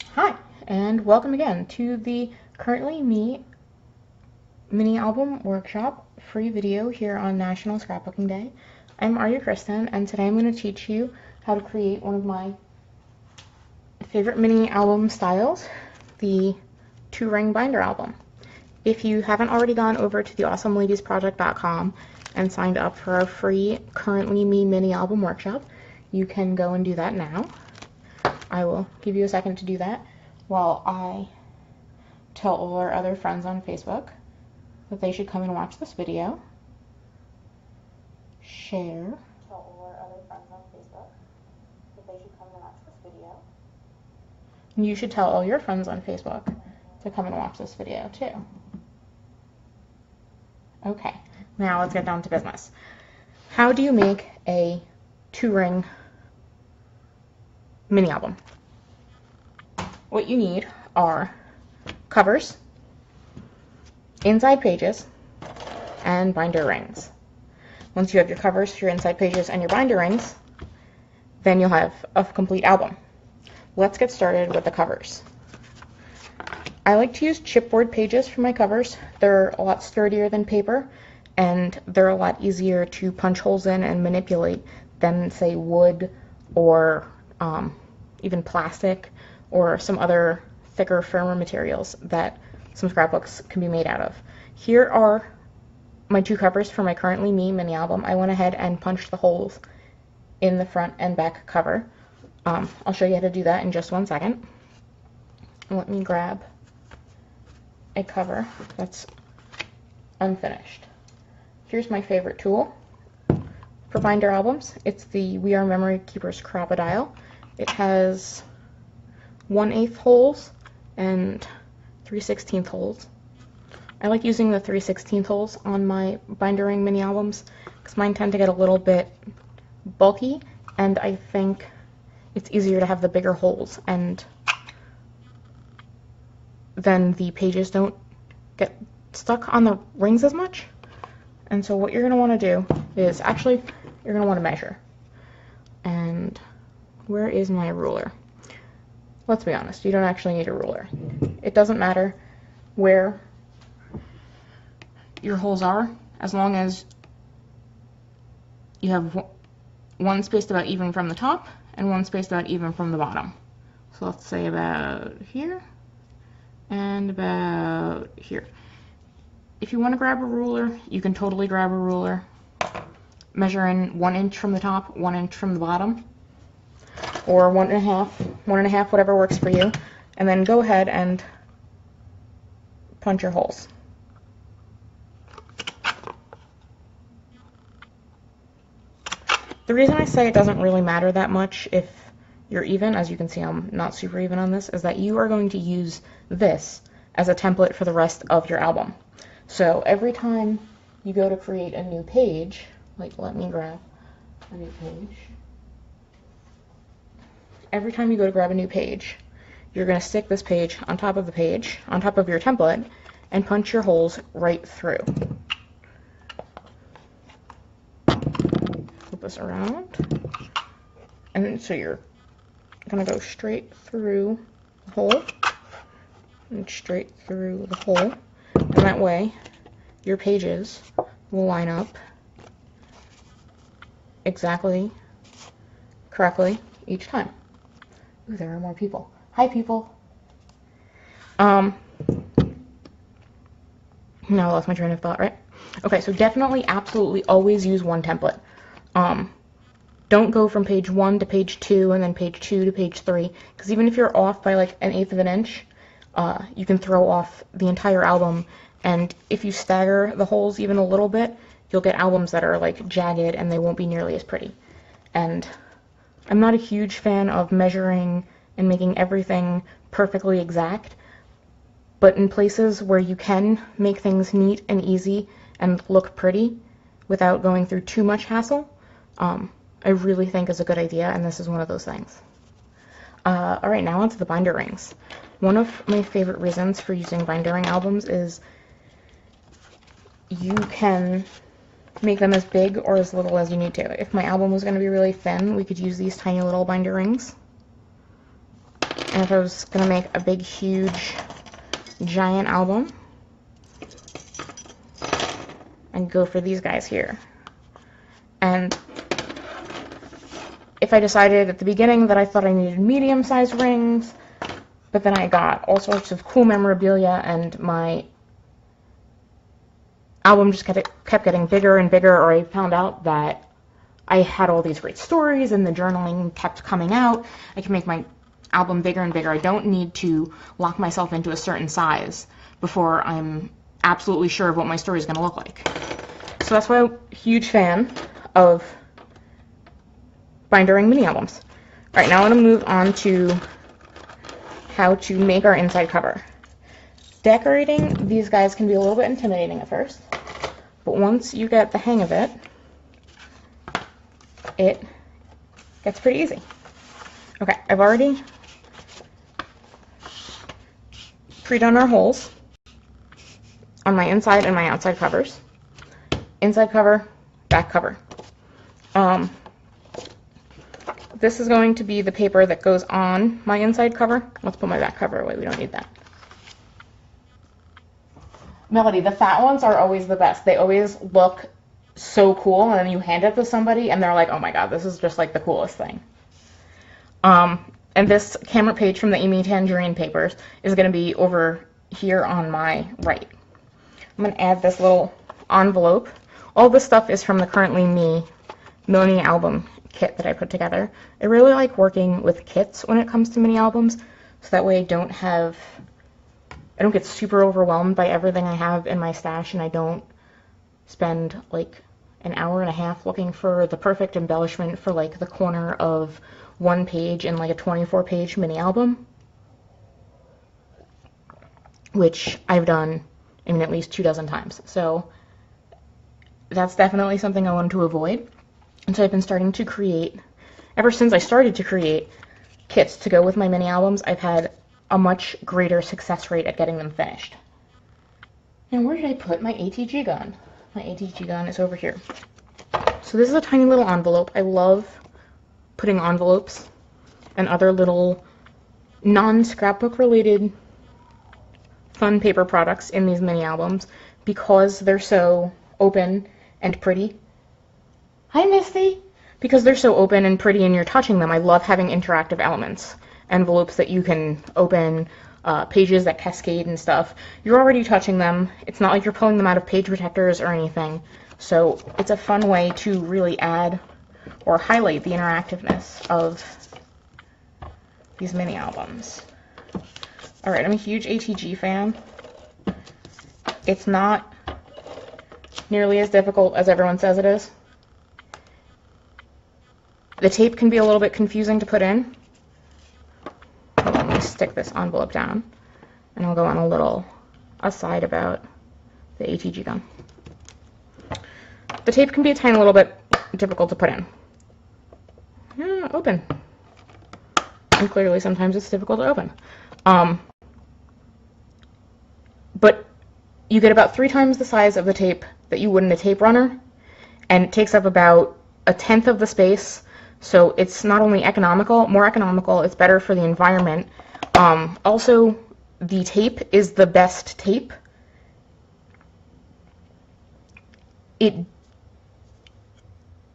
Hi, and welcome again to the Currently Me mini album workshop free video here on National Scrapbooking Day. I'm rukristin, and today I'm going to teach you how to create one of my favorite mini album styles, the 2-ring binder album. If you haven't already gone over to the awesomeladiesproject.com and signed up for our free Currently Me mini album workshop, you can go and do that now. I will give you a second to do that while I tell all our other friends on Facebook that they should come and watch this video. Share. Tell all our other friends on Facebook that they should come and watch this video. And you should tell all your friends on Facebook to come and watch this video too. Okay, now let's get down to business. How do you make a 2-ring mini album? What you need are covers, inside pages, and binder rings. Once you have your covers, your inside pages, and your binder rings, then you'll have a complete album. Let's get started with the covers. I like to use chipboard pages for my covers. They're a lot sturdier than paper, and they're a lot easier to punch holes in and manipulate than, say, wood or even plastic or some other thicker, firmer materials that some scrapbooks can be made out of. Here are my 2 covers for my Currently Me mini album. I went ahead and punched the holes in the front and back cover. I'll show you how to do that in just one second. Let me grab a cover that's unfinished. Here's my favorite tool for binder albums. It's the We Are Memory Keepers Crocodile. It has 1/8 holes and 3/16 holes. I like using the 3/16 holes on my binder ring mini albums because mine tend to get a little bit bulky, and I think it's easier to have the bigger holes, and then the pages don't get stuck on the rings as much. And so what you're going to want to do is, actually, you're going to want to measure. And where is my ruler? Let's be honest, you don't actually need a ruler. It doesn't matter where your holes are, as long as you have one spaced about even from the top and one spaced about even from the bottom. So let's say about here and about here. If you want to grab a ruler, you can totally grab a ruler. Measure in 1 inch from the top, 1 inch from the bottom, or 1.5, whatever works for you, and then go ahead and punch your holes. The reason I say it doesn't really matter that much if you're even, as you can see I'm not super even on this, is that you are going to use this as a template for the rest of your album. So every time you go to create a new page, like let me grab a new page. Every time you go to grab a new page, you're going to stick this page on top of the page, on top of your template, and punch your holes right through. Flip this around. And so you're going to go straight through the hole, and straight through the hole, and that way your pages will line up exactly correctly each time. Ooh, there are more people. Hi, people. Now I lost my train of thought, right? Okay, so definitely, absolutely, always use one template. Don't go from page 1 to page 2 and then page 2 to page 3, because even if you're off by like 1/8 of an inch, you can throw off the entire album, and if you stagger the holes even a little bit, you'll get albums that are like jagged and they won't be nearly as pretty. And I'm not a huge fan of measuring and making everything perfectly exact, but in places where you can make things neat and easy and look pretty without going through too much hassle, I really think is a good idea, and this is one of those things. Alright, now onto the binder rings. One of my favorite reasons for using binder ring albums is you can make them as big or as little as you need to. If my album was going to be really thin, we could use these tiny little binder rings. And if I was going to make a big, huge, giant album, I'd go for these guys here. And if I decided at the beginning that I thought I needed medium-sized rings, but then I got all sorts of cool memorabilia and my album just kept getting bigger and bigger, or I found out that I had all these great stories and the journaling kept coming out, I can make my album bigger and bigger. I don't need to lock myself into a certain size before I'm absolutely sure of what my story is going to look like. So that's why I'm a huge fan of binder ring mini albums. Alright, now I'm going to move on to how to make our inside cover. Decorating these guys can be a little bit intimidating at first, but once you get the hang of it, it gets pretty easy. Okay, I've already pre-done our holes on my inside and my outside covers. Inside cover, back cover. This is going to be the paper that goes on my inside cover. Let's put my back cover away, we don't need that. Melody, the fat ones are always the best. They always look so cool, and then you hand it to somebody and they're like, oh my god, this is just like the coolest thing. And this camera page from the Amy Tangerine papers is going to be over here on my right. I'm going to add this little envelope. All this stuff is from the Currently Me mini album kit that I put together. I really like working with kits when it comes to mini albums, so that way I don't get super overwhelmed by everything I have in my stash, and I don't spend like an hour and a half looking for the perfect embellishment for like the corner of one page in like a 24-page mini album, which I've done, I mean, at least 24 times. So that's definitely something I wanted to avoid. And so I've been starting to create, ever since I started to create kits to go with my mini albums, I've had a much greater success rate at getting them finished. And where did I put my ATG gun? My ATG gun is over here. So this is a tiny little envelope. I love putting envelopes and other little non-scrapbook related fun paper products in these mini albums because they're so open and pretty. Hi, Misty! Because they're so open and pretty and you're touching them, I love having interactive elements. Envelopes that you can open, pages that cascade and stuff. You're already touching them. It's not like you're pulling them out of page protectors or anything. So it's a fun way to really add or highlight the interactiveness of these mini albums. Alright, I'm a huge ATG fan. It's not nearly as difficult as everyone says it is. The tape can be a little bit confusing to put in. Hold on, let me stick this envelope down, and I'll go on a little aside about the ATG gun. The tape can be a tiny little bit difficult to put in. Open. And clearly sometimes it's difficult to open. But you get about 3 times the size of the tape that you would in a tape runner, and it takes up about 1/10 of the space. So it's not only more economical, it's better for the environment. Also, the tape is the best tape. It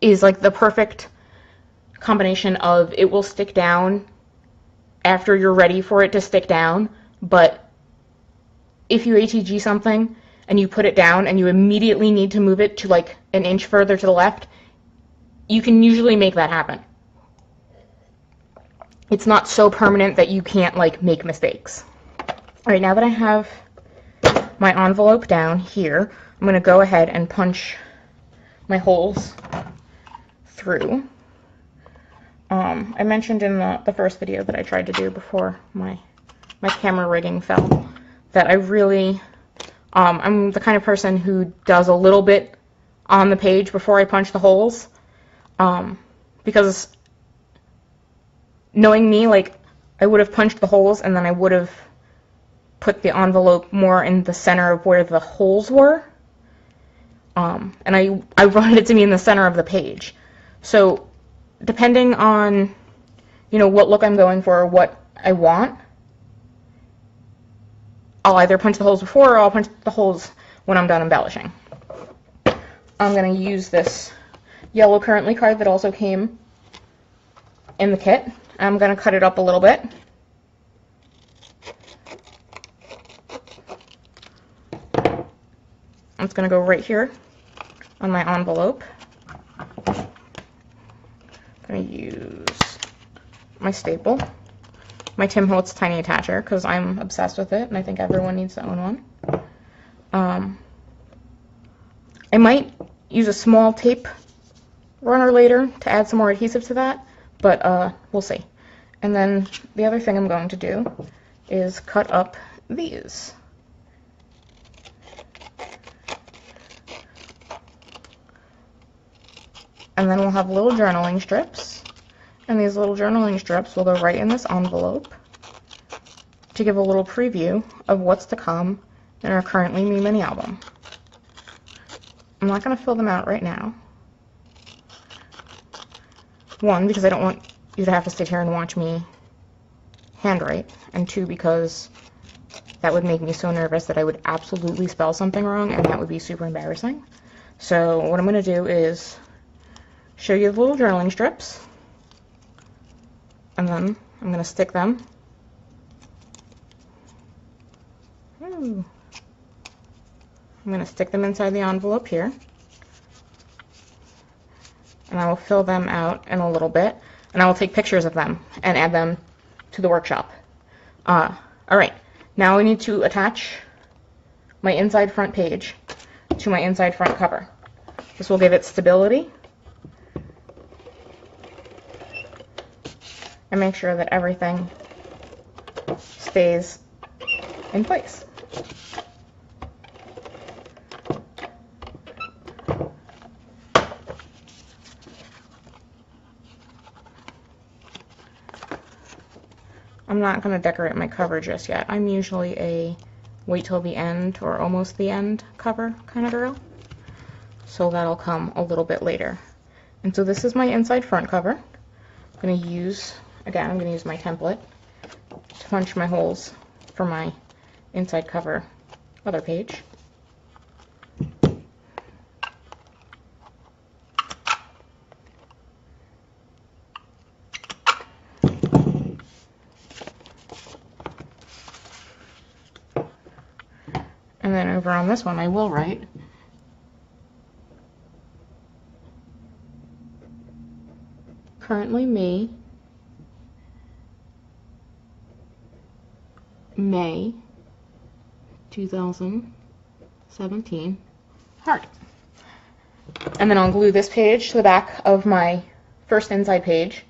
is like the perfect combination of it will stick down after you're ready for it to stick down, but if you ATG something and you put it down and you immediately need to move it to like an inch further to the left, you can usually make that happen. It's not so permanent that you can't like make mistakes. Alright, now that I have my envelope down here, I'm going to go ahead and punch my holes through. I mentioned in the first video that I tried to do before my camera rigging fell that I really, I'm the kind of person who does a little bit on the page before I punch the holes. Because knowing me, like, I would have punched the holes and then I would have put the envelope more in the center of where the holes were. And I wanted it to be in the center of the page. So depending on, you know, what look I'm going for, what I want, I'll either punch the holes before or I'll punch the holes when I'm done embellishing. I'm going to use this yellow currently card that also came in the kit. I'm going to cut it up a little bit. It's going to go right here on my envelope. I'm going to use my staple, my Tim Holtz tiny attacher, because I'm obsessed with it and I think everyone needs to own one. I might use a small tape runner later to add some more adhesive to that, but we'll see. And then the other thing I'm going to do is cut up these. And then we'll have little journaling strips, and these little journaling strips will go right in this envelope to give a little preview of what's to come in our Currently Me mini album. I'm not going to fill them out right now. One, because I don't want you to have to sit here and watch me handwrite, and two, because that would make me so nervous that I would absolutely spell something wrong, and that would be super embarrassing. So what I'm going to do is show you the little journaling strips, and then I'm going to stick them. I'm going to stick them inside the envelope here, and I will fill them out in a little bit, and I will take pictures of them and add them to the workshop. Alright, now I need to attach my inside front page to my inside front cover. This will give it stability and make sure that everything stays in place. I'm not going to decorate my cover just yet. I'm usually a wait till the end or almost the end cover kind of girl. So that'll come a little bit later. And so this is my inside front cover. I'm going to use, again, I'm going to use my template to punch my holes for my inside cover other page. And then over on this one, I will write Currently Me, May 2017, heart. And then I'll glue this page to the back of my first inside page,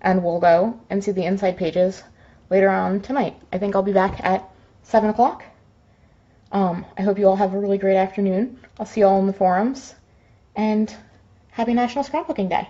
and we'll go and see the inside pages later on tonight. I think I'll be back at 7 o'clock. I hope you all have a really great afternoon. I'll see you all in the forums, and happy National Scrapbooking Day.